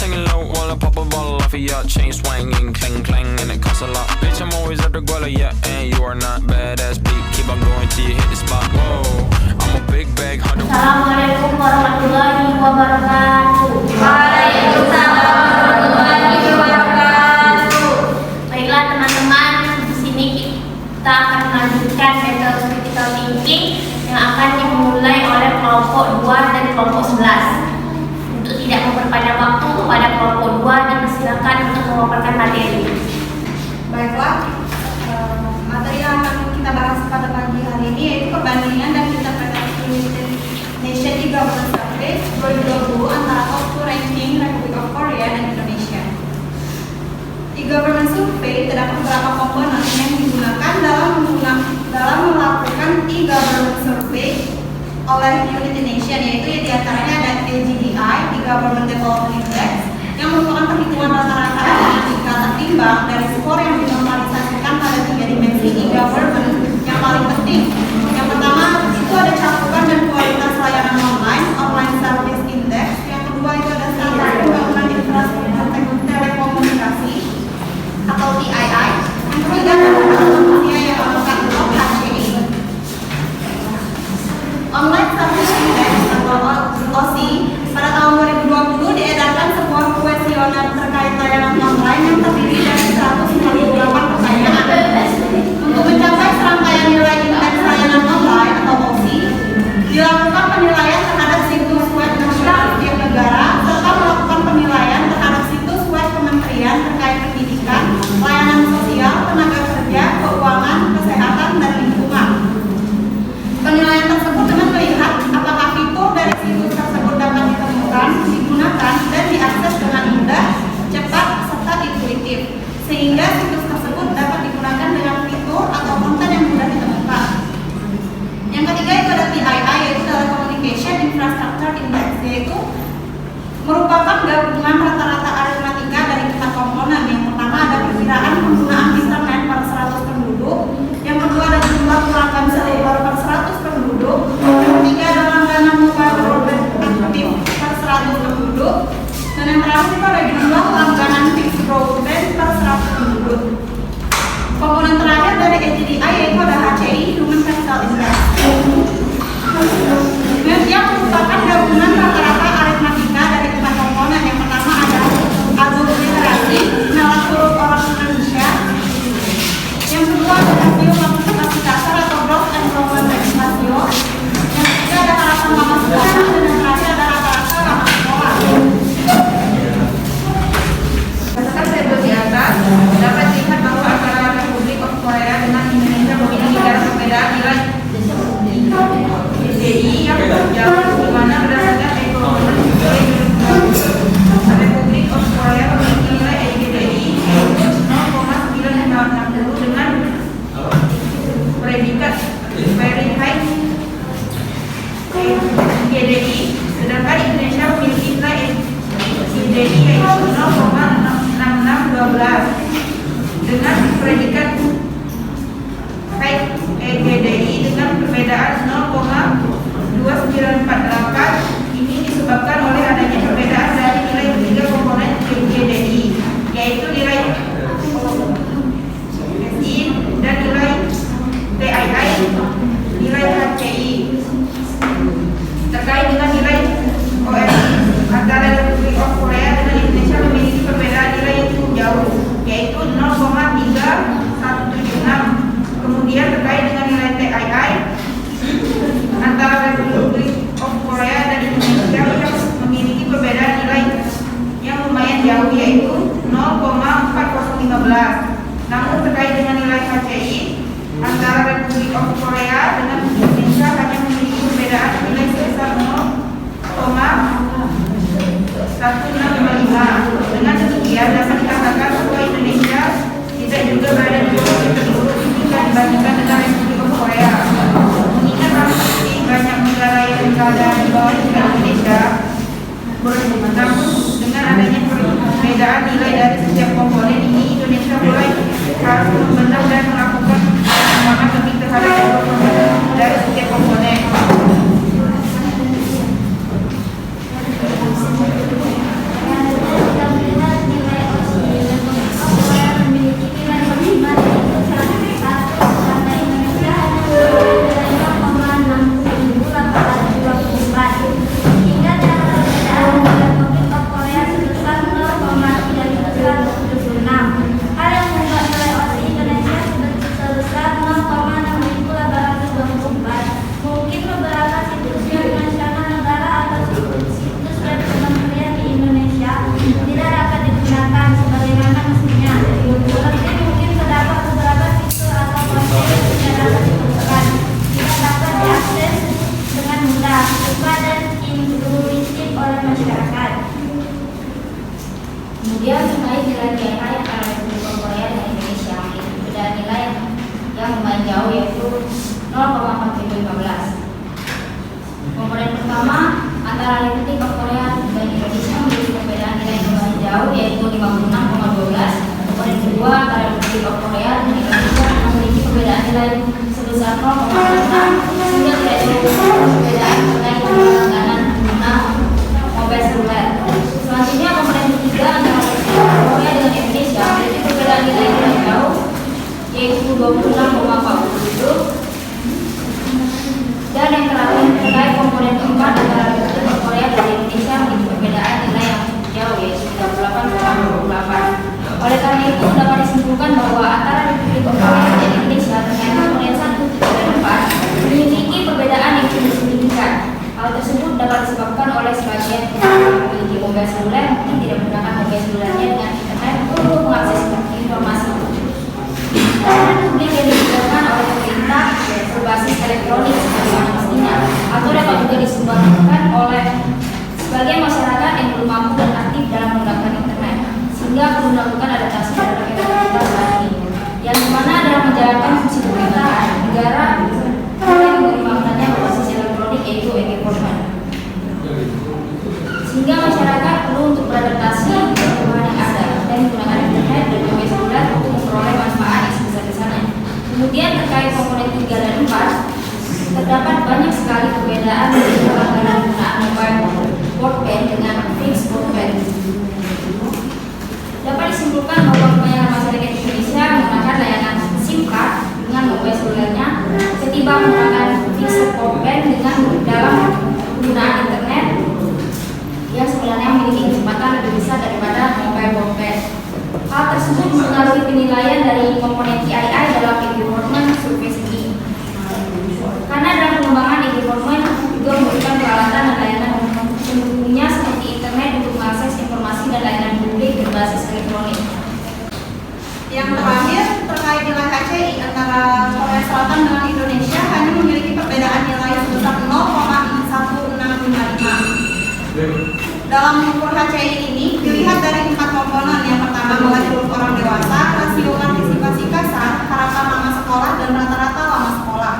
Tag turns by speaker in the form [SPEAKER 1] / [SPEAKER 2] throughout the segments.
[SPEAKER 1] singing low while I pop a bottle off of your chain swinging, clang clang, and it costs a lot. Bitch, I'm always at the guala, yeah, and you are not badass beat. Keep on going till you hit the spot. Whoa, I'm a big bag hunter.
[SPEAKER 2] Assalamualaikum warahmatullahi wabarakatuh.
[SPEAKER 3] Waalaikumsalam warahmatullahi wabarakatuh.
[SPEAKER 2] Baiklah teman-teman, di sini kita akan melanjutkan metode critical thinking yang akan dimulai oleh kelompok 2 dan kelompok 11. Untuk tidak memperpanjang waktu, kepada kelompok 2 dipersilakan untuk memaparkan materi.
[SPEAKER 3] Baiklah, materi yang akan kita bahas pada pagi hari ini yaitu perbandingan dan interpretasi Nation E-Government Survey 2020 antara top 2 ranking Republik of Korea dan Indonesia. E-Government Survey terdapat beberapa komponen yang digunakan dalam melakukan E-Government Survey oleh United Nations, yaitu diantaranya ada AGDI, E-Government Development Index, yang merupakan perhitungan rata-rata tingkat tertimbang dari skor yang dinormalisasikan pada 3 dimensi e-government yang paling penting. Yang pertama itu ada cakupan dan kualitas layanan online service index. Yang kedua itu ada standar pembangunan infrastruktur telekomunikasi atau TII. Yang ketiga adalah manusia yang melakukan HCI. Online Service Index atau OSI pada tahun 2020 diedarkan sebuah kuesioner terkait layanan online yang terdiri dari 158 pertanyaan. Untuk mencapai serangkaian nilai indeks layanan online atau OSI, dilakukan penilaian terhadap situs web nasional setiap negara serta melakukan penilaian terhadap situs web kementerian terkait pendidikan, layanan sosial, tenaga kerja, keuangan, kesehatan, dan lingkungan. Penilaian tersebut dengan melihat apakah fitur dari situs tersebut dapat ditemukan, digunakan, dan diakses dengan mudah, cepat, serta intuitif, sehingga situs tersebut dapat digunakan dengan fitur atau konten yang mudah ditemukan. Yang ketiga itu ada TII, yaitu Telecommunication Infrastructure Index, yaitu merupakan gabungan rata-rata aritmatika dari 4 komponen. Yang pertama ada perkiraan penggunaan internet per 100 penduduk, yang kedua ada jumlah pelanggan seluler per 100 penduduk, yang ketiga ada langganan mobile broadband aktif per 100 penduduk, dan yang terakhir itu ada jumlah langganan fixed broadband per 100 penduduk. Komponen terakhir dari AGDI yaitu ada HCI, Human Capital Index, yang merupakan gabungan rata-rata aritmatika dari 4 komponen. Yang pertama ada algoritma literasi, kenalan huruf orang Indonesia. Yang kedua ada rasio partisipasi dasar atau gross enrollment ratio. Yang ketiga ada harapan lama sekolah, dan yang terakhir ada rata-rata lama sekolah. Berdasarkan tabel di atas, dapat dilihat bahwa antara Republik of Korea dengan Indonesia memiliki negara perbedaan nilai GDI yang jauh, di mana berdasarkan ekonomi Republik of Korea memiliki nilai GDI 0,960 dengan predikat very high GDI, sedangkan Indonesia memiliki nilai GDI yaitu 0,6612 dengan predikat high GDI dengan perbedaan 0,2948. Ini disebabkan oleh adanya perbedaan dari nilai ketiga komponen GDI, yaitu nilai SI dan nilai TII, nilai HCI. Terkait dengan nilai OSI antara Republik of Korea dengan Indonesia memiliki perbedaan nilai yang cukup jauh, yaitu 0,3176. Kemudian terkait dengan nilai TII antara Republik of Korea dan Indonesia memiliki perbedaan nilai yang lumayan jauh, yaitu 0,4015. Namun terkait dengan nilai HCI antara Republik of Korea dengan Indonesia hanya memiliki perbedaan nilai sebesar 0,1655. Dengan demikian dapat dikatakan bahwa Indonesia tidak juga berada di posisi terburuk jika dibandingkan dengan Republik of Korea. Mengingat seperti banyak negara yang berada di bawah Indonesia, namun dengan adanya perbedaan nilai dari setiap komponen ini, Indonesia mulai harus membenahi dan melakukan pengembangan lebih terhadap dari setiap komponen.
[SPEAKER 4] Kemudian terkait nilai KPI antara Republik Korea dan Indonesia, perbedaan nilai yang lumayan jauh yaitu 0,4015. Komponen pertama antara Republik Korea dan Indonesia memiliki perbedaan nilai yang lumayan jauh yaitu 56,12. Komponen kedua antara Republik Korea dan Indonesia memiliki perbedaan nilai sebesar 0,6 sehingga tidak ada perbedaan terkait langganan pengguna mobil seluler. Selanjutnya komponen ketiga antara Republik Korea dengan Indonesia memiliki perbedaan nilai yang lumayan jauh yaitu 26,47. Dan yang terakhir terkait komponen keempat antara Republik Korea dan Indonesia memiliki perbedaan nilai yang jauh yaitu 38,28. Oleh karena itu dapat disimpulkan bahwa antara Republik Korea dan Indonesia terkait komponen 1, 3, dan 4 memiliki perbedaan yang cukup signifikan. Hal tersebut dapat disebabkan oleh sebagian yang memiliki mobil seluler mungkin tidak menggunakan mobil selulernya dengan internet untuk mengakses informasi. Layanan publik yang disediakan oleh pemerintah berbasis elektronik sebagaimana mestinya atau dapat juga disumbangkan oleh sebagian masyarakat yang belum mampu dan aktif dalam menggunakan internet sehingga perlu melakukan adaptasi terhadap era digital saat ini yang dimana dalam menjalankan fungsi pemerintahan negara mulai mengembangkannya berbasis elektronik yaitu e-government sehingga masyarakat perlu untuk beradaptasi dengan perubahan yang ada dan menggunakan internet dan mobil seluler untuk memperoleh manfaat yang sebesar-besarnya. Kemudian terkait komponen 3 dan 4 terdapat banyak sekali perbedaan antara langganan penggunaan mobile broadband dengan fixed broadband. Dapat disimpulkan bahwa kebanyakan masyarakat Indonesia menggunakan layanan SIM card dengan mobile selulernya ketimbang menggunakan fixed broadband dengan dalam penggunaan internet yang sebenarnya memiliki kecepatan lebih besar daripada mobile broadband. Hal tersebut mempengaruhi penilaian dari komponen TII dalam e-government survei ini. Karena dalam pengembangan e-government juga membutuhkan peralatan dan layanan pendukungnya seperti internet untuk mengakses informasi dan layanan publik berbasis elektronik.
[SPEAKER 3] Yang terakhir terkait nilai HCI antara Korea Selatan dengan Indonesia hanya memiliki perbedaan nilai sebesar 0,1655. Dalam ukur HCI ini dilihat dari 4 komponen. Yang pertama mengacu orang dewasa, rasio partisipasi kasar, harapan lama sekolah, dan rata-rata lama sekolah.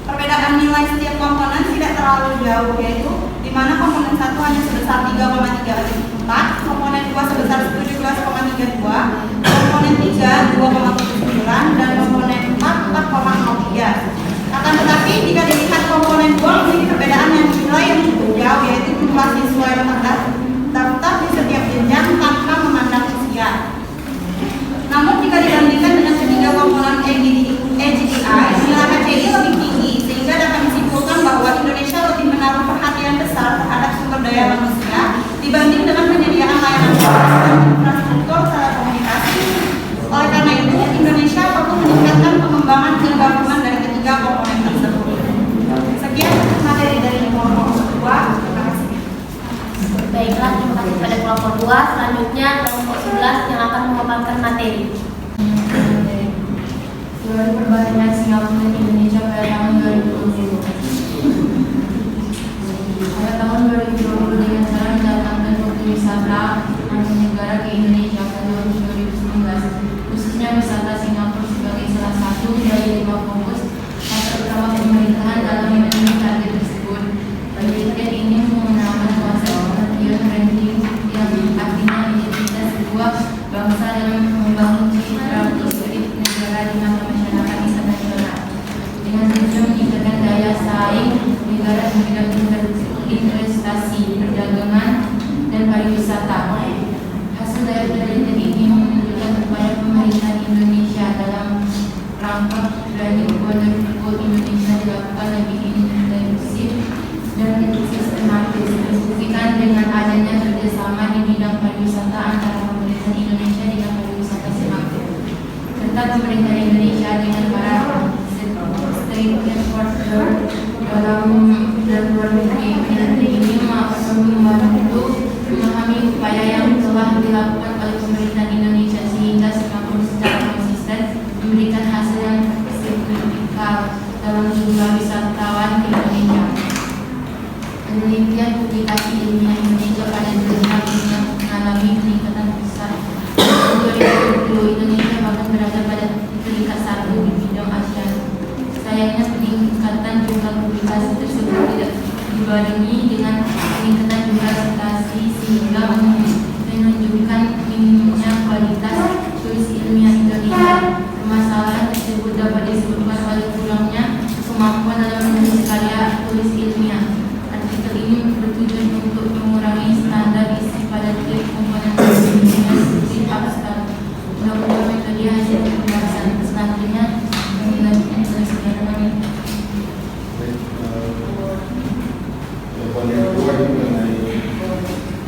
[SPEAKER 3] Perbedaan nilai setiap komponen tidak terlalu jauh yaitu di mana komponen 1 hanya sebesar 3,34, komponen 2 sebesar 17,32, komponen 3 2,79 dan komponen 4 4,03. Akan tetapi jika dilihat komponen 2 memiliki perbedaan yang nilai yang cukup jauh yaitu jumlah siswa yang terdaftar di setiap jenjang tanpa memandang usia. Namun jika dibandingkan dengan ketiga komponen EGDI, nilai HCI lebih tinggi sehingga dapat disimpulkan bahwa Indonesia lebih menaruh perhatian besar terhadap sumber daya manusia dibanding dengan penyediaan layanan infrastruktur telekomunikasi. Oleh karena itu, Indonesia perlu meningkatkan pengembangan e-government dari ketiga komponen tersebut. Sekian materi dari kelompok 2. Terima kasih.
[SPEAKER 2] Baiklah, terima kasih pada kelompok 2. Selanjutnya kelompok 11 yang akan memaparkan materi.
[SPEAKER 4] Teori perbandingan Singapura dan Indonesia pada tahun 2020. Pada tahun 2020 dengan cara mendatangkan foto wisata mancanegara ke Indonesia pada tahun 2019, khususnya wisata Singapura sebagai salah satu dari 5 fokus atau utama pemerintahan dalam memenuhi target tersebut. Penelitian ini menggunakan konsep pengertian branding yang artinya identitas sebuah bangsa dalam membangun citra positif negara di mata masyarakat internasional dengan tujuan meningkatkan daya saing negara di bidang investasi, perdagangan, dan pariwisata. Hasil dari penelitian ini menunjukkan kepada pemerintahan Indonesia dalam rangka branding quote Indonesia dilakukan lebih intensif dan sistematis, dibuktikan dengan adanya kerjasama di bidang pariwisata antara pemerintahan Indonesia dengan pariwisata Singapura serta pemerintah Indonesia dengan para state importer dalam luar negeri. Penelitian ini membantu memahami upaya yang telah dilakukan oleh pemerintah Indonesia sehingga Singapura secara konsisten memberikan hasil yang signifikan dalam jumlah wisatawan ke Indonesia. Penelitian publikasi ilmiah Indonesia pada 2016 mengalami tersebut tidak dibarengi dengan peningkatan jumlah citasi sehingga menunjukkan minimnya kualitas tulis ilmiah Indonesia. Permasalahan tersebut dapat disebabkan oleh kurangnya kemampuan dalam menulis karya tulis ilmiah. Artikel ini bertujuan untuk mengurangi standar isi pada tiap komponen tulis ilmiah seperti abstrak. Mudah-mudahan metode hasil pembahasan selanjutnya mengenai sekian.
[SPEAKER 5] Poin yang kedua ini mengenai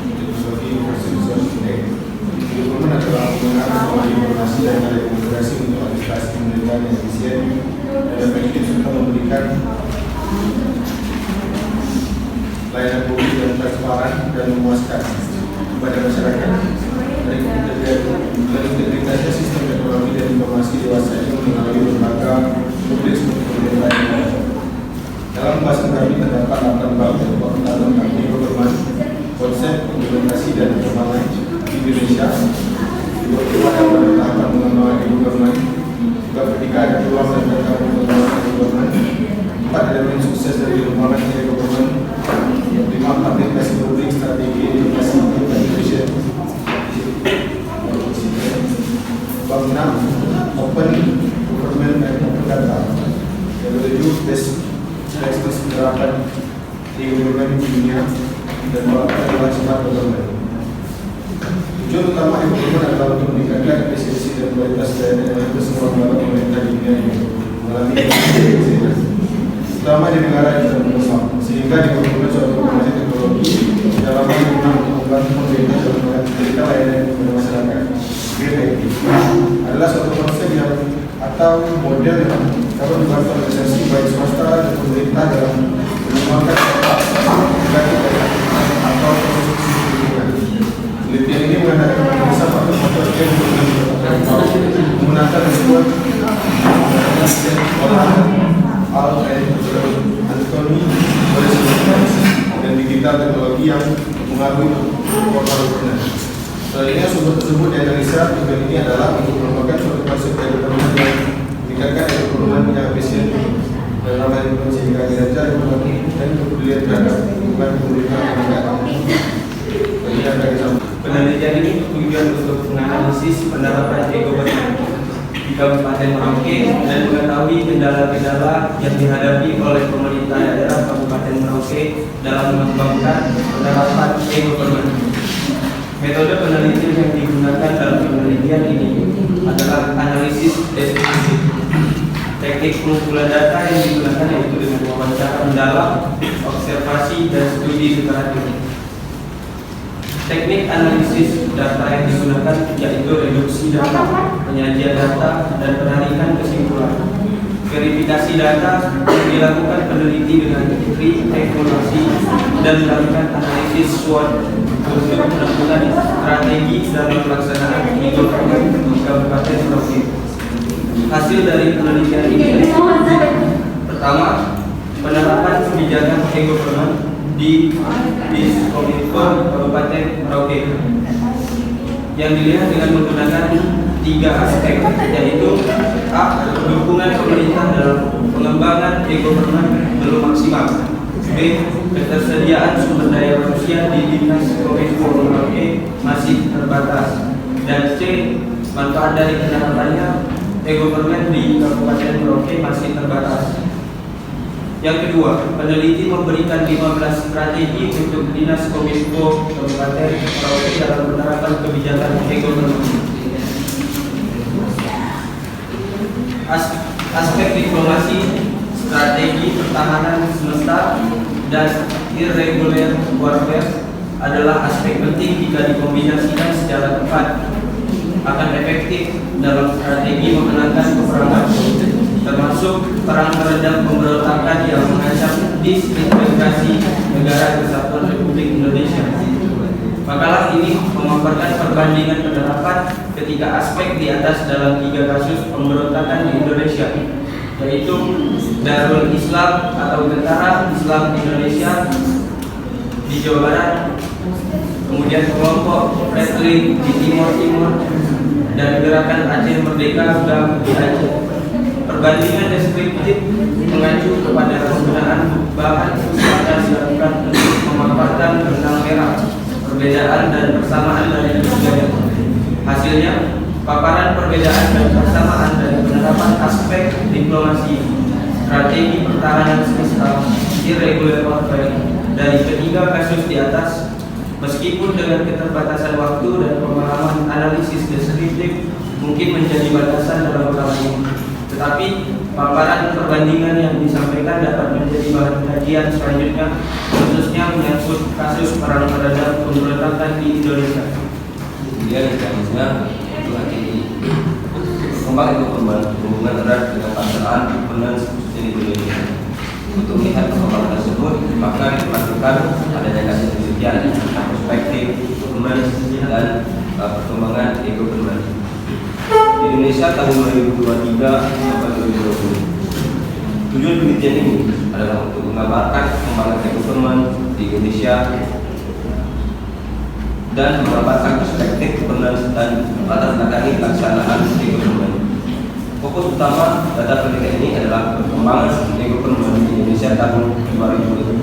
[SPEAKER 5] teknologi infrastruktur indeks. Bagaimana adalah penggunaan teknologi informasi dan telekomunikasi untuk administrasi pemerintahan yang efisien dan efektif serta memberikan layanan publik yang transparan dan memuaskan kepada masyarakat. Dari integritasnya sistem teknologi dan informasi dewasa ini melalui lembaga publik seperti pemerintahan. Dalam pembahasan kami terdapat 8 bab yang berkaitan tentang e-government, konsep implementasi dan perkembangan di Indonesia, juga pada tahapan pengembangan e-government, juga ketika ada peluang dan data pengembangan e-government, 4 elemen sukses dari pengembangan e-government, 5 implementasi publik strategi edukasi Indonesia, bab 6 open government and open data, yang ke-7 best practice penerapan e-government di dunia dan melakukan adalah smart government. Tujuan utama e-government adalah untuk meningkatkan efisiensi dan kualitas layanan yang semua lembaga pemerintah di dunia ini mengalami efisiensi, terutama di negara yang sedang berkembang, sehingga diperlukan suatu informasi teknologi dalam menggunakan untuk membantu pemerintah dalam memberikan layanan kepada masyarakat. GPIP adalah suatu konsep yang atau model yang dapat dibantu organisasi baik swasta dan pemerintah dalam mengembangkan atau konstruksi lingkungan. Penelitian ini mengandalkan analisa faktor-faktor yang menggunakan ribuan olahan Anthony dan digital teknologi yang mengaruhi portal governance. Selanjutnya sumber tersebut dianalisa. Tujuan ini adalah untuk mengembangkan suatu konsep e-government yang meningkatkan e-government yang efisien dalam hal ini sehingga kinerja dan kepedulian terhadap lingkungan pemerintahan meningkat.
[SPEAKER 6] Penelitian ini tujuan untuk menganalisis penerapan e-government di Kabupaten Merauke dan mengetahui kendala-kendala yang dihadapi oleh pemerintah daerah Kabupaten Merauke dalam mengembangkan penerapan e-government. Metode penelitian yang digunakan dalam penelitian ini adalah analisis deskripsi. Teknik pengumpulan data yang digunakan yaitu dengan wawancara mendalam, observasi, dan studi literatur. Teknik analisis data yang digunakan yaitu reduksi data, penyajian data, dan penarikan kesimpulan. Verifikasi data yang dilakukan peneliti dengan re-evaluasi dan melakukan analisis SWOT untuk menentukan strategi dalam pelaksanaan e-government di Kabupaten Merauke. Hasil dari penelitian ini: pertama, penerapan kebijakan e-government di Diskominfo Kabupaten Merauke yang dilihat dengan menggunakan 3 aspek, yaitu A. Dukungan pemerintah dalam pengembangan e-government belum maksimal. B. Ketersediaan sumber daya manusia di Dinas Kominfo Merauke masih terbatas. Dan C. Manfaat dari penerapannya e-government di Kabupaten Merauke masih terbatas. Yang kedua, peneliti memberikan 15 strategi untuk Dinas Kominfo Kabupaten Merauke dalam penerapan kebijakan e-government. Aspek diplomasi, strategi pertahanan semesta, dan irregular warfare adalah aspek penting jika dikombinasikan secara tepat akan efektif dalam strategi memenangkan peperangan, termasuk perang meredam pemberontakan yang mengancam disintegrasi negara Kesatuan Republik Indonesia. Makalah ini memaparkan perbandingan penerapan ketika aspek di atas dalam 3 kasus pemberontakan di Indonesia, yaitu Darul Islam atau Tentara Islam Indonesia di Jawa Barat, kemudian kelompok Redling di Timur Timur, dan Gerakan Aceh Merdeka GAM di Aceh. Perbandingan deskriptif mengacu kepada penggunaan bahan yang dilakukan untuk memaparkan benang merah, perbedaan dan persamaan dari keduanya. Hasilnya, paparan perbedaan dan persamaan dari penerapan aspek diplomasi, strategi pertahanan semesta, irregular warfare dari ketiga kasus di atas, meskipun dengan keterbatasan waktu dan pemahaman analisis deskriptif mungkin menjadi batasan dalam perkara ini. Tetapi paparan perbandingan yang disampaikan dapat menjadi bahan kajian selanjutnya, khususnya menyangkut kasus perang terhadap pemberontakan di Indonesia.
[SPEAKER 7] Kemudian selanjutnya kembali ke hubungan erat dengan pelaksanaan governance di Indonesia. Untuk melihat perkembangan tersebut, maka diperlukan adanya kajian penelitian tentang perspektif governance dan perkembangan e-government di Indonesia tahun 2023 sampai 2020. Tujuan penelitian ini adalah untuk menggambarkan perkembangan e-government di Indonesia dan menggambarkan perspektif governance dan latar belakangi pelaksanaan e-government. Fokus utama data penelitian ini adalah perkembangan e-government di Indonesia tahun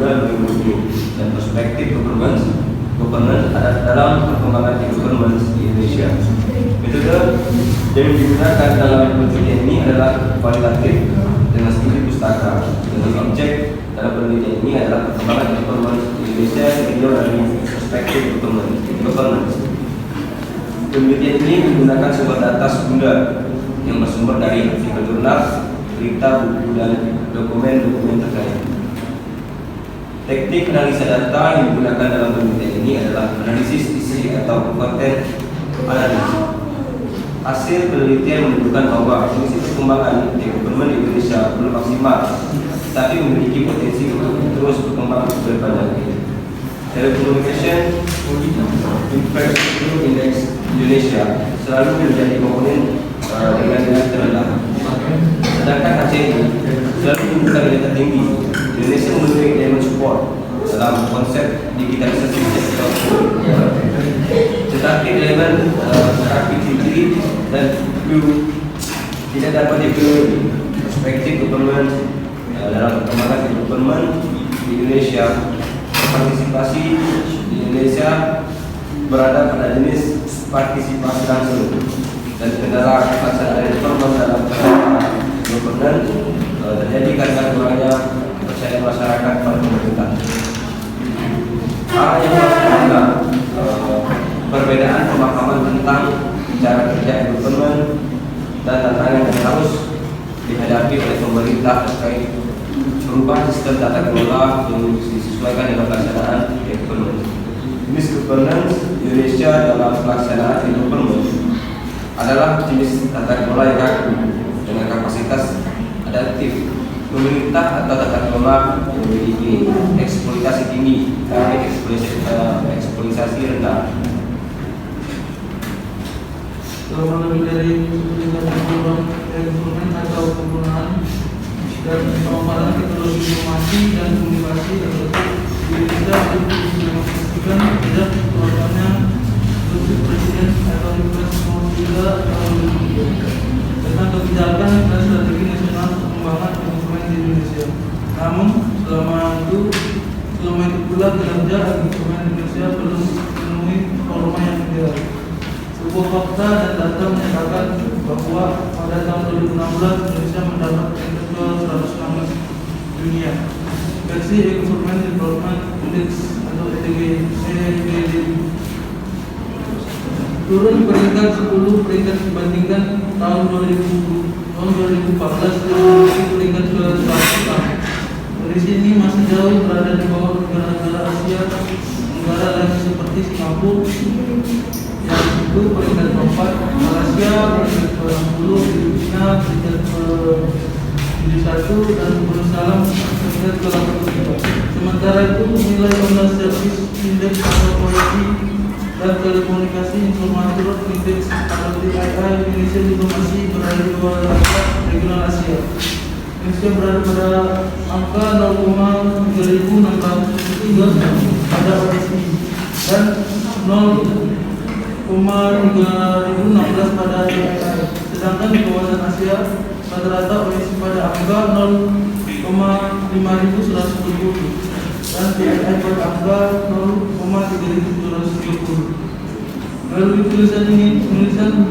[SPEAKER 7] 2023-2020 dan perspektif governance ada dalam perkembangan e-government di Indonesia. Metode yang digunakan dalam penelitian ini adalah kualitatif dengan studi pustaka. Dengan objek dalam penelitian ini adalah perkembangan e-government di Indonesia yang ditinjau dari perspektif governance. Penelitian ini menggunakan sumber data sekunder yang bersumber dari artikel jurnal, berita, buku, dan dokumen-dokumen terkait. Teknik analisa data yang digunakan dalam penelitian ini adalah analisis isi atau konten analisis. Hasil penelitian menunjukkan bahwa fungsi perkembangan e-government di Indonesia belum maksimal, tapi memiliki potensi untuk terus berkembang ke depannya. Telecommunication Infrastructure Index Indonesia selalu menjadi komponen dengan nilai terendah. Sedangkan ACI selalu menunjukkan nilai tertinggi. Indonesia memiliki diamond support dalam konsep digitalisasi sektor, tetapi elemen RPTG dan tidak dapat dipilih. Perspektif government dalam perkembangan government di Indonesia, partisipasi di Indonesia berada pada jenis partisipasi langsung dan kendala pelaksanaan reform dalam governance terjadi karena kurangnya kepercayaan masyarakat pada pemerintah. Hal yang pertama, perbedaan pemahaman tentang cara kerja government dan tantangan yang harus dihadapi oleh pemerintah terkait perubahan sistem tata kelola yang disesuaikan dengan pelaksanaan government. Jenis governance Indonesia dalam pelaksanaan government adalah jenis tata kelola yang kaku dengan kapasitas adaptif. Pemerintah atau tata kelola yang memiliki eksploitasi tinggi tapi eksploitasi rendah.
[SPEAKER 8] Selama lebih dari government atau penggunaan dan pemaparan teknologi informasi dan komunikasi terbentuk di Indonesia untuk memastikan tidak keluarkannya instruksi presiden atau Impres nomor 3 tahun 2003 tentang kebijakan dan strategi nasional pengembangan government di Indonesia. Namun selama itu pula kinerja government Indonesia belum memenuhi norma yang ideal. Sebuah fakta dan data menyatakan bahwa pada tahun 2016 Indonesia mendapat ranking ke-116 dunia. Versi E-Government Development Index atau EDG turun peringkat 10 peringkat dibandingkan tahun 2014 dengan peringkat ke-106. Kondisi ini masih jauh berada di bawah negara-negara Asia Tenggara lain seperti Singapura yang itu peringkat keempat, Malaysia peringkat ke-60, Filipina peringkat ke-71 dan Darussalam peringkat ke-83. Sementara itu nilai online service index atau quality dan telekomunikasi infrastruktur indeks atau TII Indonesia juga masih berada di bawah regional Asia. Indonesia berada pada angka 0,3603 pada OSI dan 0,3016 pada TII. Sedangkan di kawasan Asia rata-rata OSI pada angka 0,5120 dan TII pada angka 0,3730. Melalui tulisan ini, penulisan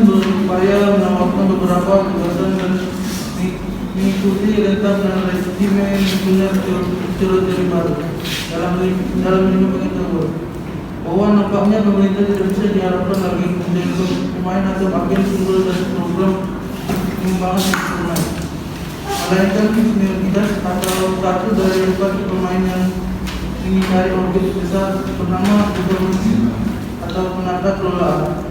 [SPEAKER 8] berupaya menawarkan beberapa gagasan dan mengikuti rentang dan regimen lingkungan teori baru dalam lingkungan pengetahuan. Bahwa nampaknya pemerintah tidak bisa diharapkan lagi menjadi pemain atau agen sumber dan program pengembangan instrumen, melainkan sinergitas atau satu dari empat pemain yang mengingkari objek besar bernama informasi atau penata kelolaan,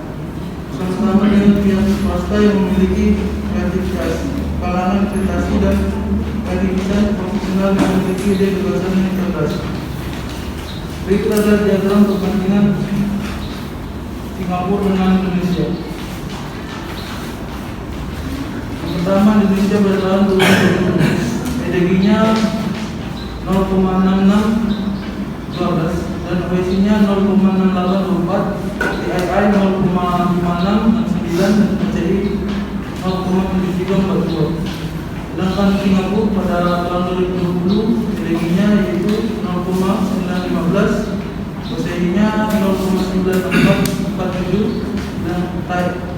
[SPEAKER 8] sama-sama dengan pihak swasta yang memiliki sertifikasi, kalangan investasi dan kreditisan profesional yang memiliki ide gagasan yang cerdas. Berikut adalah diagram perbandingan Singapura dengan Indonesia. Yang pertama, Indonesia pada tahun 2020 PDG-nya 0,6612 dan OSI-nya 0,6824, TII 0,5669 dan PCI 0,7342. Sedangkan Singapura pada tahun 2020 PDG-nya yaitu 0,915, OSI-nya 0,9447 dan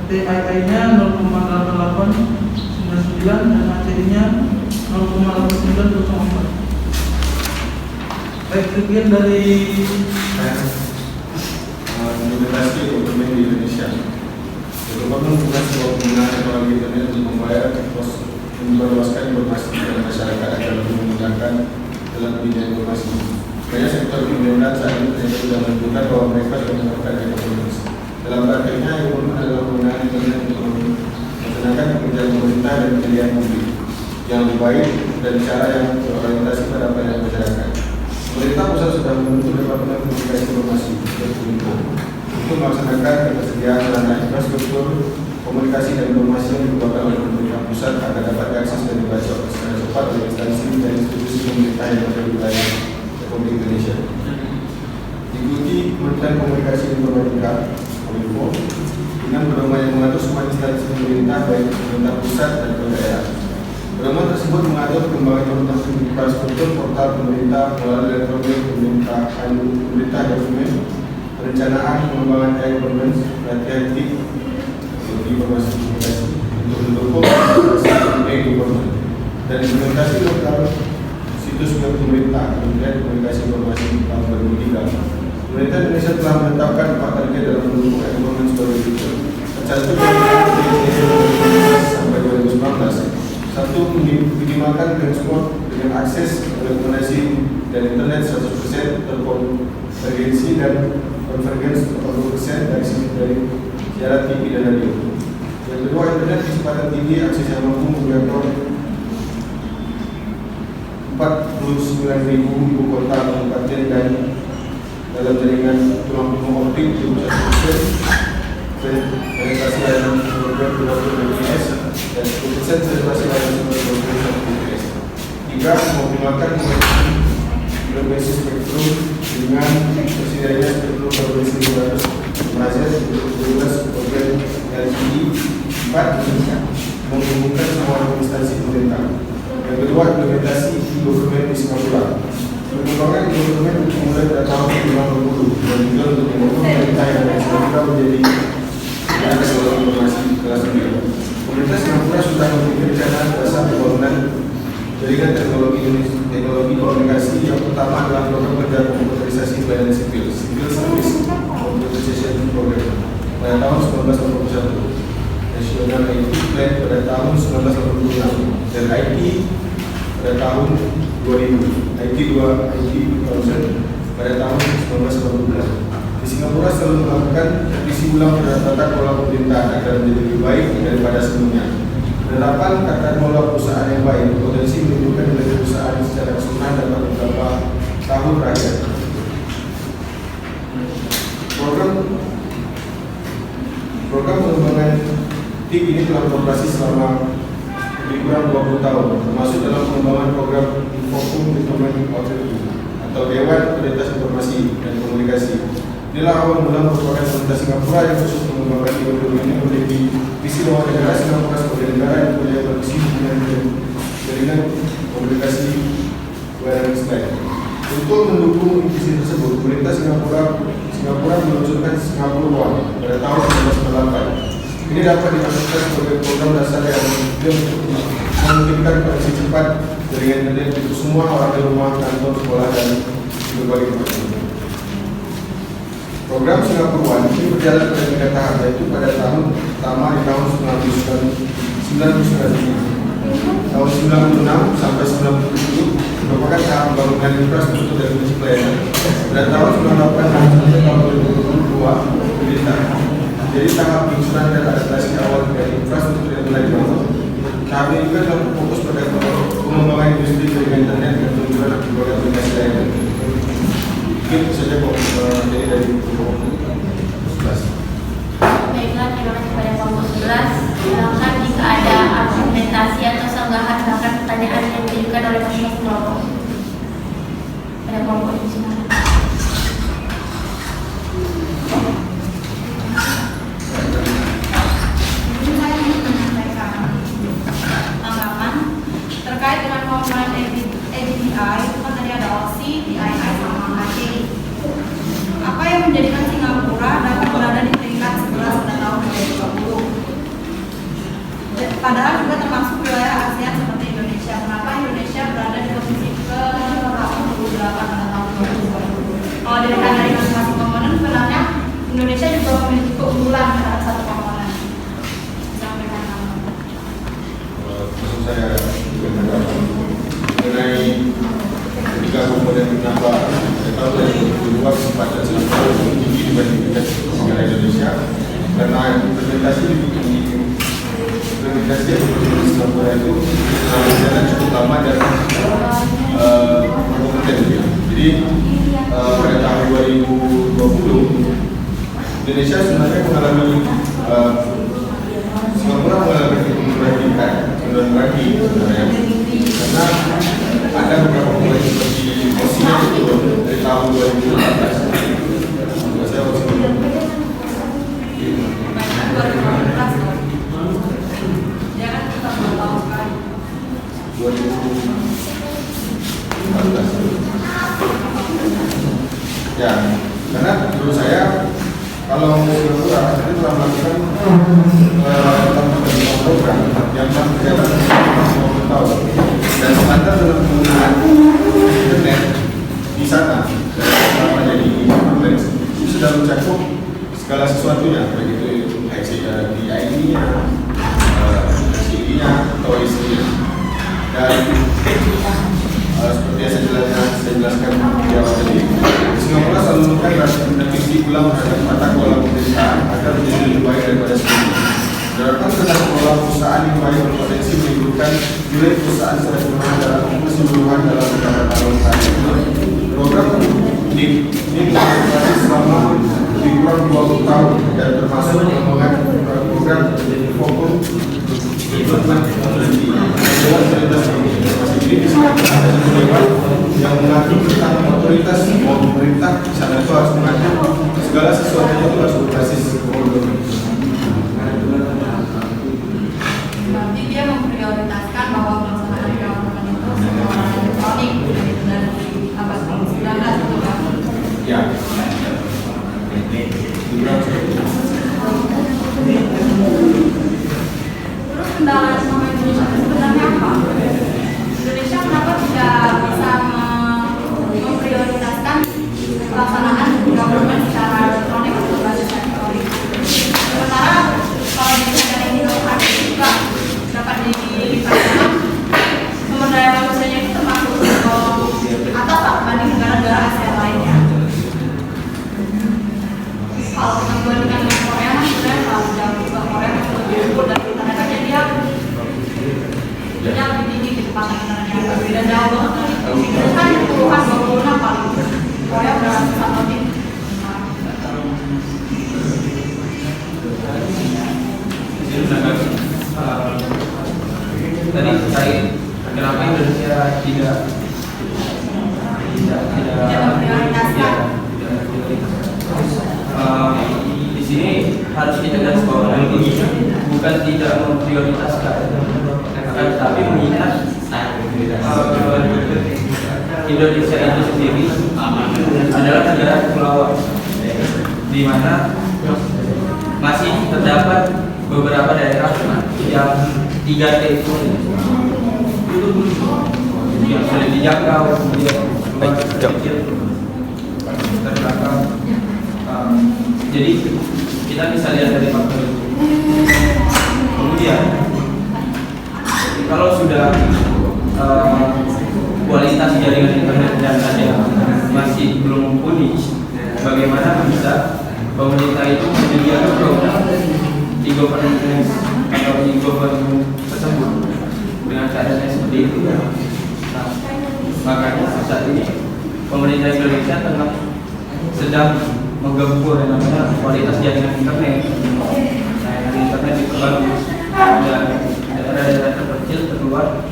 [SPEAKER 8] TII-nya 0,8899 dan ACI-nya 0,8904. Baik, sekian dari
[SPEAKER 5] implementasi dokumen di Indonesia. Merupakan tugas sebuah penggunaan teknologi internet untuk membayar memperluaskan informasi kepada masyarakat agar lebih memudahkan dalam pendidikan informasi. Banyak sektor pemerintahan saat ini ternyata sudah menunjukkan bahwa mereka sudah mendapatkan e-governance. Dalam prakteknya, e-governance adalah penggunaan internet untuk melaksanakan pekerjaan pemerintah dan pilihan publik yang lebih baik dan cara yang berorientasi pada pelayanan masyarakat. Pemerintah pusat sudah membentuk Departemen Komunikasi Informasi untuk melaksanakan ketersediaan sarana infrastruktur komunikasi dan informasi yang dikeluarkan oleh pemerintah pusat agar dapat diakses dan dibaca secara cepat oleh instansi dan institusi pemerintah yang ada di wilayah Republik Indonesia. Diikuti Kementerian Komunikasi dan Informatika (Kominfo) dengan pedoman yang mengatur semua instansi pemerintah baik pemerintah pusat dan daerah. Pedoman tersebut mengatur pengembangan infrastruktur portal pemerintah melalui elektronik pemerintah dokumen, perencanaan pengembangan e-governance, pelatihan etik, informasi komunikasi untuk mendukung e-government dan implementasi lokal situs web pemerintah Kementerian Komunikasi Informasi tahun 2003. Pemerintah Indonesia telah menetapkan 4 target dalam mendukung e-governance berikut. Tercantum sampai 2019. 1. Minimalkan transport dengan akses rekomendasi dan internet 100% terkonvergensi dan konvergens 80% dari siaran TV dan radio. Yang kedua, internet kecepatan tinggi, akses yang mampu menjangkau 49.000 ibu kota kabupaten dan dalam jaringan tulang punggung optik 21%. Penetrasi layanan program 20 Mbps dan 10% penetrasi layanan sumber 20 Mbps. 3. Mengoptimalkan frekuensi spektrum dengan tersedianya spektrum frekuensi 200 MHz untuk 12 program LTE. 4. Menghubungkan semua instansi pemerintah. Yang kedua, implementasi e-government di Singapura. Pengembangan e-government dimulai pada tahun 2020 dan juga untuk membangun pemerintah yang ada di Singapura menjadi teknologi informasi kelas dunia. Pemerintah Singapura sudah memiliki rencana dasar pembangunan jaringan teknologi komunikasi. Yang pertama adalah program kerja komputerisasi pelayanan sipil (Civil Service Computerization Program) pada tahun 1981, National IT Plan pada tahun 1986, dan IT pada tahun 2000, IT 2000 pada tahun 1980. Di Singapura selalu melakukan revisi ulang terhadap tata kelola pemerintahan agar menjadi lebih baik daripada sebelumnya. Penerapan tata kelola perusahaan yang baik potensi menunjukkan nilai perusahaan secara keseluruhan dapat beberapa tahun terakhir. Program pengembangan TIP ini telah beroperasi selama lebih kurang 20 tahun, termasuk dalam pengembangan program Infokum Development Authority atau Dewan Otoritas Informasi dan Komunikasi Inilah awal mula merupakan pemerintah Singapura yang khusus mengembangkan ekonomi ini memiliki visi bahwa negara Singapura sebagai negara yang punya tradisi hubungan dan jaringan komunikasi wireless lain. Untuk mendukung visi tersebut, pemerintah Singapura meluncurkan Singapura One pada tahun 1998. Ini dapat dimaksudkan sebagai program dasar yang memungkinkan koneksi cepat jaringan internet untuk semua orang di rumah, kantor, sekolah, dan berbagai tempat. Program Singapura One ini berjalan pada 3 tahap, yaitu pada tahun pertama di tahun 1999, tahun 96 sampai 97 merupakan tahap pembangunan infrastruktur dan fungsi pelayanan. Pada tahun 98 sampai tahun 2002 pemerintahan. Jadi tahap penyusunan dan adaptasi awal dari infrastruktur yang telah dibangun. Tahap ini juga telah fokus pada pengembangan industri jaringan internet dan penjualan berbagai aplikasi lainnya. Mungkin saja kok dari kelompok 11.
[SPEAKER 2] Baiklah, terima kasih pada kelompok 11. Silakan jika ada argumentasi atau sanggahan bahkan pertanyaan yang ditujukan oleh masing-masing kelompok. Pada kelompok ini silakan.
[SPEAKER 3] Saya ingin menyampaikan tanggapan terkait dengan komponen ADDI. Itu kan tadi ada OC, DII, sama HC. Apa yang menjadikan Singapura dapat berada di peringkat 11 pada tahun 2020? Padahal juga termasuk wilayah ASEAN seperti Indonesia. Kenapa Indonesia berada di posisi ke-28 pada tahun 2020? Kalau dilihat dari masing-masing komponen, sebenarnya Indonesia juga memiliki keunggulan terhadap satu komponen. Sampaikan
[SPEAKER 5] Maksud saya mengenai ketika komponen menambah, saya tahu dari 2022 kesempatan Singapura lebih tinggi dibandingkan negara Indonesia karena implementasi di Singapura itu berjalan cukup lama dan kompeten. Jadi pada tahun 2020 Indonesia sebenarnya mengalami Singapura mengalami perbaikan sebenarnya karena ada beberapa komponen seperti OSI itu dari tahun 2014. Saya OSI 2014. Ya, karena menurut saya kalau Singapura itu telah melakukan program yang telah berjalan selama 50 tahun dan standar dalam penggunaan internet di sana selama jadi kompleks itu sudah mencakup segala sesuatunya, baik itu DID-nya, CID-nya atau IC-nya. Dan seperti yang saya jelaskan di awal tadi, Singapura selalu melakukan revisi ulang terhadap tata kelola pemerintahan agar menjadi lebih baik daripada sebelumnya. Diharapkan tata kelola perusahaan yang baik berpotensi menimbulkan nilai perusahaan secara keseluruhan dalam beberapa tahun terakhir. Program ini dilakukan selama lebih kurang 20 tahun dan termasuk pengembangan program fokus development technology. Dewan Otoritas Informasi ini ada dewan yang mengatur tentang otoritas maupun pemerintah di sana itu harus mengatur segala sesuatu itu harus berbasis government.
[SPEAKER 3] Berarti dia memprioritaskan bahwa pelaksanaan government itu secara elektronik dari abad 19 itu kan?
[SPEAKER 5] Ya.
[SPEAKER 3] Terus kendala sama Indonesia sebenarnya apa? Indonesia kenapa tidak bisa memprioritaskan pelaksanaan government secara elektronik atau berbasis
[SPEAKER 6] bukan tidak memprioritaskan, tapi mengingat Indonesia itu sendiri adalah negara kepulauan, di mana masih terdapat beberapa daerah yang 3T itu yang sudah dijangkau, terjangkau. Jadi kita bisa lihat dari faktor itu. Kemudian kalau sudah kualitas jaringan internet dan data masih belum mumpuni, bagaimana bisa pemerintah itu menyediakan program e-governance atau e-government tersebut dengan caranya seperti itu? Nah, makanya saat ini pemerintah Indonesia sedang menggempur yang namanya kualitas jaringan internet. Jaringan internet diperbagus dan daerah-daerah terpencil terluar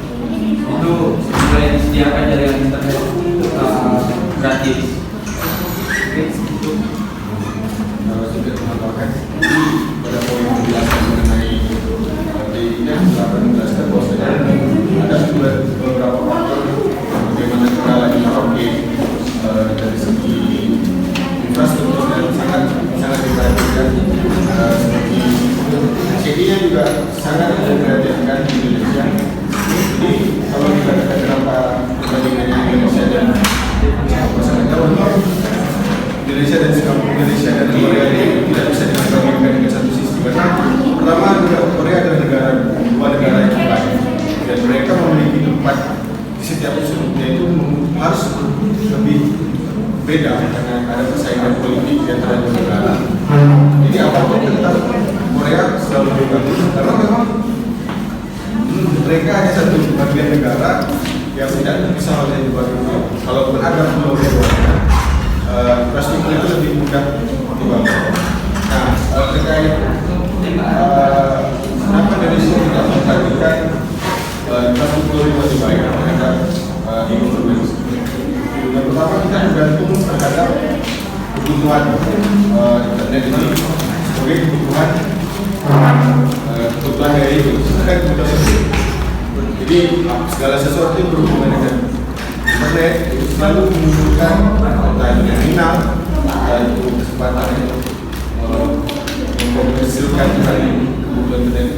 [SPEAKER 6] itu mulai disediakan jaringan internet gratis. Oke, itu.
[SPEAKER 5] Sudah menambahkan pada poin yang dijelaskan mengenai DI-nya telah menjelaskan bahwa ada beberapa faktor bagaimana kita lagi pakai dari segi infrastruktur yang sangat diperhatikan, seperti CD-nya juga sangat diperhatikan di Indonesia. Jadi kalau kita katakan kenapa perbandingannya Indonesia dan pasangan calon Indonesia dan Singapura, Indonesia dan Korea ini tidak bisa dibandingkan dengan satu sisi. Karena pertama, Korea adalah dua negara yang baik, dan mereka memiliki tempat di setiap sudutnya itu harus lebih beda karena ada persaingan politik di antara dua negara. Jadi apapun tetap Korea selalu lebih bagus karena memang mereka hanya satu bagian negara yang tidak terpisah oleh dua negara. Kalaupun ada pulau Dewasa, infrastruktur itu lebih mudah dibangun. Nah, terkait kenapa Indonesia tidak memperhatikan infrastruktur yang lebih baik terhadap e-government? Yang pertama, kita bergantung terhadap kebutuhan internet ini sebagai kebutuhan dari itu, bukan kebutuhan sosial. Jadi segala sesuatu yang berhubungan dengan internet itu selalu membutuhkan terminal dan kesempatan menghasilkan kebutuhan internet.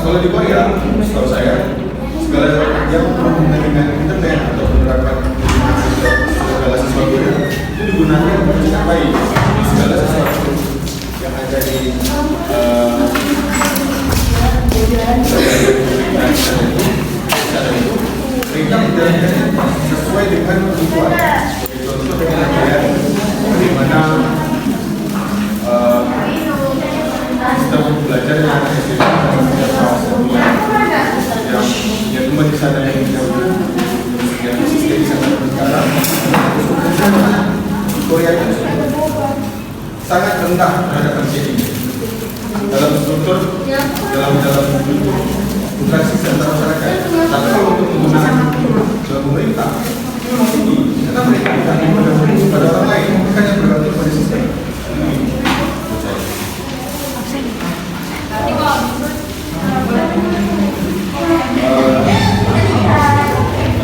[SPEAKER 5] Kalau di Korea, setahu saya segala yang berhubungan dengan internet atau menerapkan segala sesuatu itu digunakan dengan baik. Segala sesuatu yang ada di mereka menjalankan sesuai dengan kebutuhan. Contoh dengan bagaimana sistem belajar yang ada di sini yang cuma di sana yang sistem di sana sekarang Korea itu sangat rendah terhadap ini dalam struktur dalam bukan sistem masyarakat. Tapi kalau untuk menggunakan pemerintah karena mereka tidak bergantung pada orang lain, mereka hanya bergantung pada sistem.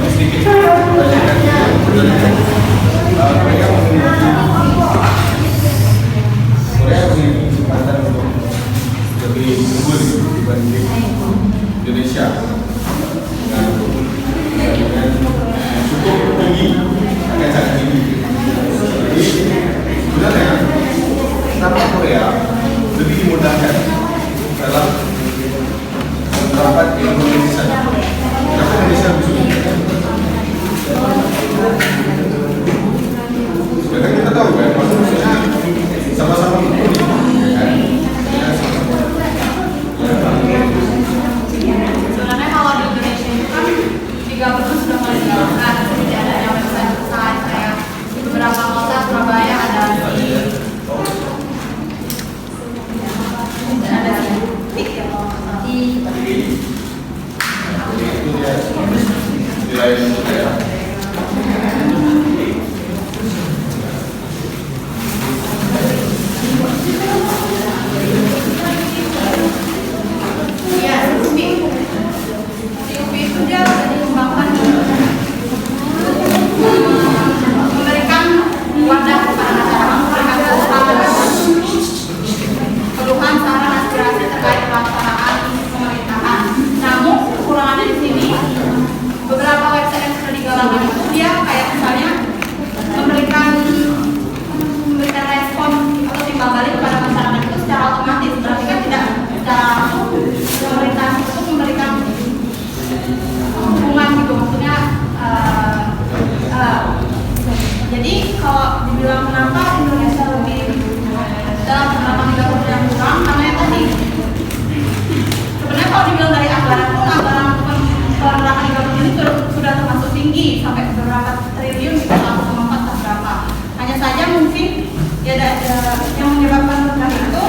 [SPEAKER 5] Sedikit Korea memiliki kesempatan untuk lebih unggul dibanding Indonesia dengan cukup tinggi, agak sangat tinggi. Jadi sebenarnya kenapa Korea lebih dimudahkan dalam menerapkan ilmu di sana? Kenapa Indonesia lebih sulit? Sedangkan kita tahu kan, maksudnya sama-sama mumpuni, kan?
[SPEAKER 3] Sebenarnya kalau di Indonesia itu kan 3 sudah mulai dilakukan, tidak ada yang besar kayak di beberapa kota Surabaya ada di dia kayak misalnya memberikan respon atau timbal balik kepada masyarakat itu secara otomatis, berarti kan tidak secara langsung pemerintah itu memberikan dukungan gitu, maksudnya jadi kalau dibilang kenapa Indonesia lebih dalam penerapan 30 yang kurang, karena yang tadi sebenarnya kalau dibilang dari anggaran pun anggaran penerapan 30 ini sudah termasuk tinggi sampai beberapa triliun gitu, 1,4 berapa. Hanya saja mungkin ya ada yang menyebabkan rendah itu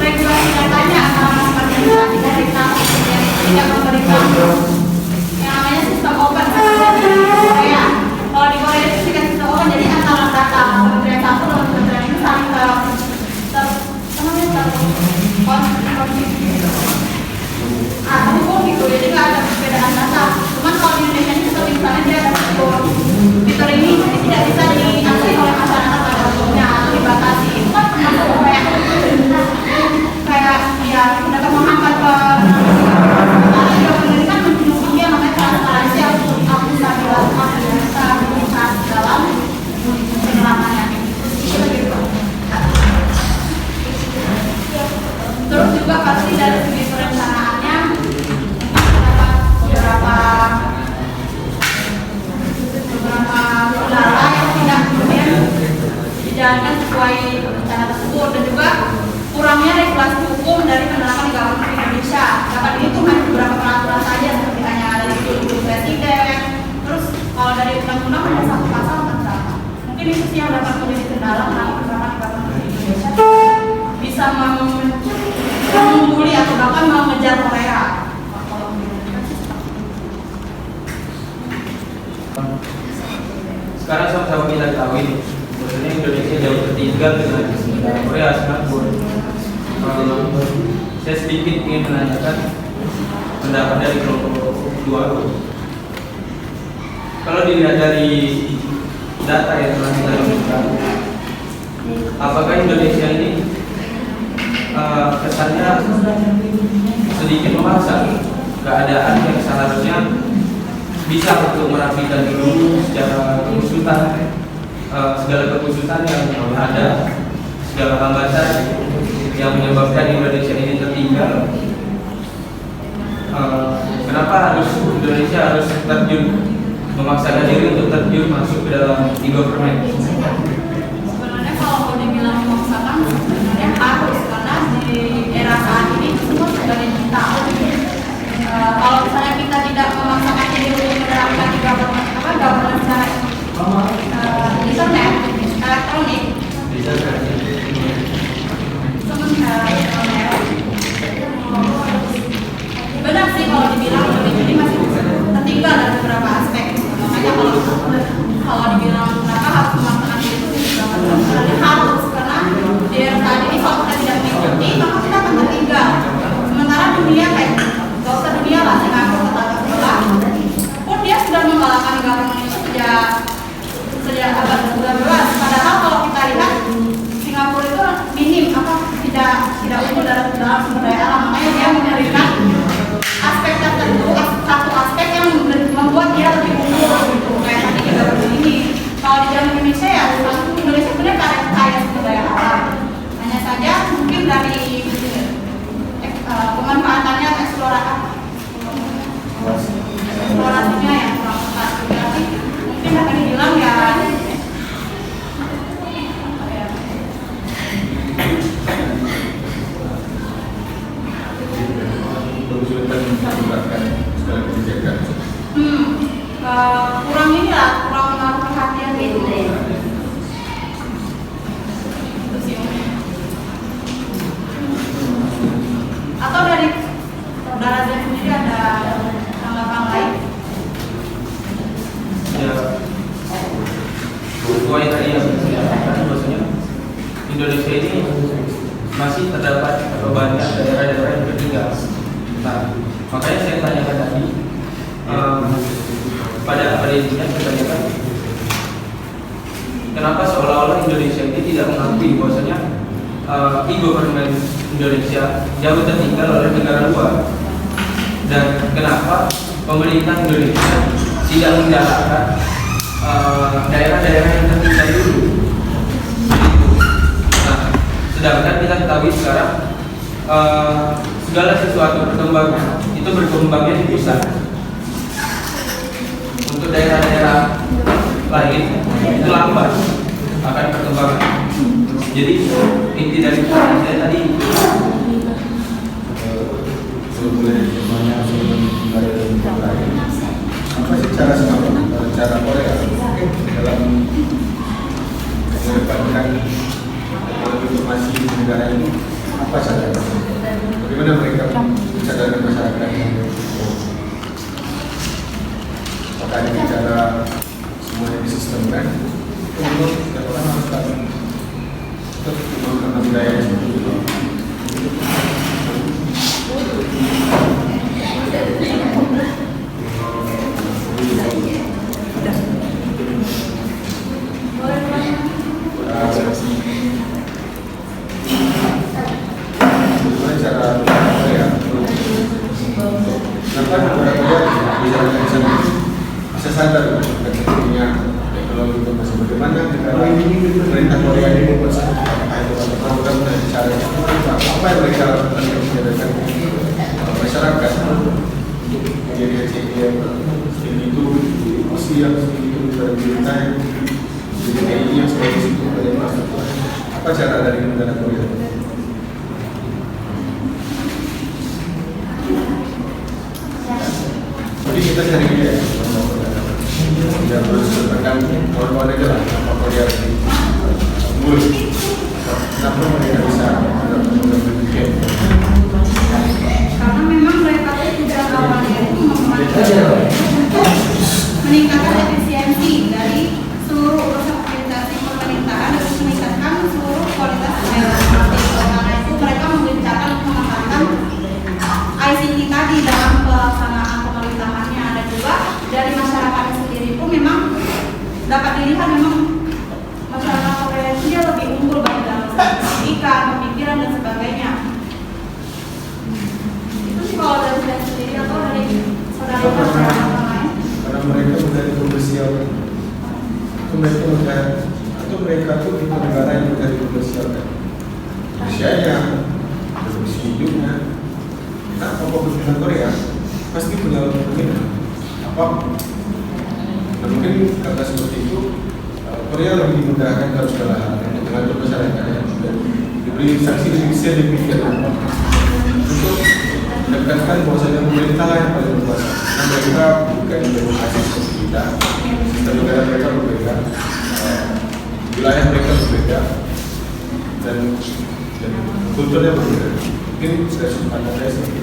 [SPEAKER 3] regulasi datanya antara masing-masing pemerintah yang tidak memberikan yang namanya sistem open seperti di Korea. Kalau di Korea itu tidak sistem open, jadi antara data kementerian satu dengan kementerian itu saling terhubung gitu, jadi nggak ada perbedaan data. Cuman kalau di Indonesia ini seperti misalnya dia ada fitur ini tidak bisa diakses oleh masyarakat pada umumnya atau dibatasi. Itu kan termasuk kayak ya dapat menghambat ke karena juga pemerintah menunjukkan dia namanya transparansi atau akuntabilitas dalam penerapannya. Terus juga pasti dari segi perencanaannya beberapa kendala yang tidak kemudian dijalankan sesuai rencana tersebut, dan juga kurangnya regulasi hukum dari penerapan government Indonesia. Dapat ini tuh hanya beberapa peraturan saja seperti hanya ada di Ibu Presiden. Terus kalau dari undang-undang hanya satu pasal tentang mungkin itu sih yang dapat menjadi kendala kenapa penerapan government Indonesia bisa mengungguli atau bahkan mengejar Korea.
[SPEAKER 6] Sekarang sama-sama kita ketahui, sebenarnya Indonesia jauh tertinggal dengan Korea, Singapura. Saya sedikit ingin menanyakan pendapat dari kelompok dua. Kalau dilihat dari data yang telah kita lakukan, apakah Indonesia ini kesannya sedikit memaksa keadaan yang seharusnya bisa untuk merapikan dulu secara kekhususan segala kekhususan yang ada, segala hambatan yang menyebabkan Indonesia ini tertinggal. Kenapa Indonesia harus terjun, memaksakan diri untuk terjun masuk ke dalam e-government?
[SPEAKER 3] Sebenarnya kalau dibilang memaksakan sebenarnya harus, karena di era saat ini semua sudah digital. Kalau misalnya kita tidak memaksakan diri untuk menerapkan government secara internet, elektronik, benar sih kalau dibilang Indonesia ini masih tertinggal dari beberapa aspek. Makanya kalau dibilang kenapa harus memaksakan diri itu sebenarnya harus, karena di era saat ini kalau kita tidak mengikuti maka kita akan tertinggal. Sementara dunia kayak gak usah dunia lah, Singapura tetangga sebelah pun dia sudah menggalakkan government itu sejak abad ke-19. Padahal kalau kita lihat Singapura itu minim tidak unggul dalam sumber daya alam, makanya dia memberikan aspek tertentu, satu aspek yang membuat dia lebih unggul gitu, kayak tadi kita ini. Kalau di dalam Indonesia ya Indonesia sebenarnya kaya sumber daya alam, hanya saja mungkin dari pemanfaatannya eksplorasinya yang kurang tepat. Tapi mungkin akan dibilang ya kurang inilah, kurang menaruh perhatian gitu. Atau dari saudara sendiri ada tanggapan lain?
[SPEAKER 6] Ya, sesuai tadi yang saya katakan, bahwasanya Indonesia ini masih terdapat atau banyak daerah-daerah yang tertinggal. Nah, makanya saya tanyakan tadi pada intinya saya tanyakan kenapa seolah-olah Indonesia ini tidak mengakui bahwasanya e-government Indonesia jauh tertinggal oleh negara luar. Dan kenapa pemerintah Indonesia tidak menggalakkan daerah-daerah yang tertinggal dulu? Begitu. Nah, sedangkan kita ketahui sekarang segala sesuatu perkembangan itu berkembangnya di pusat. Untuk daerah-daerah lain itu lambat akan perkembangan. Jadi inti dari saya tadi
[SPEAKER 5] apa sih cara cara Korea dalam mendapatkan informasi di negara ini, apa caranya? Bagaimana mereka mencadarkan masyarakat? Apakah ini cara semuanya disistemkan? Untuk setiap orang harus tetap menggunakan budaya seperti itu. Bisa sadar kecenderungannya teknologi informasi bagaimana negara pemerintah Korea ini membuat program dan cara apa yang mereka lakukan untuk menyadarkan masyarakat untuk menjadi HCI yang setinggi itu, emosi yang setinggi itu, berita yang jadi TI yang seperti itu, apa cara dari negara Korea? Jadi kita cari dia tidak perlu sebenarkan kawan-kawan aja lah apa Korea ini mulai kenapa mereka bisa berpikir
[SPEAKER 3] Karena memang mereka itu tidak awalnya itu meningkatkan efisiensi dari seluruh urusan organisasi pemerintahan dan meningkatkan seluruh kualitas karena itu mereka mengencarkan memanfaatkan ICT tadi dalam pelaksanaan pemerintahannya. Dan juga dari masyarakat sendiri pun memang dapat dilihat memang masyarakat Korea itu dia lebih unggul baik dalam pendidikan, pemikiran dan sebagainya. Itu sih kalau dari saya sendiri atau dari saudara-saudara lain.
[SPEAKER 5] karena mereka sudah dikomersial atau mereka tuh di negara yang sudah dikomersialkan usianya, produksi hidupnya. Kita apa berpindah Korea pasti punya kemungkinan apa? Dan mungkin karena seperti itu Korea lebih dimudahkan dalam segala hal untuk mengatur masyarakatnya dan diberi sanksi sedemikian untuk mendekatkan bahwasanya pemerintah yang paling berkuasa. Karena mereka bukan demokrasi seperti kita, dan negara mereka berbeda, wilayah mereka berbeda, dan kulturnya berbeda. Mungkin saya pandang saya seperti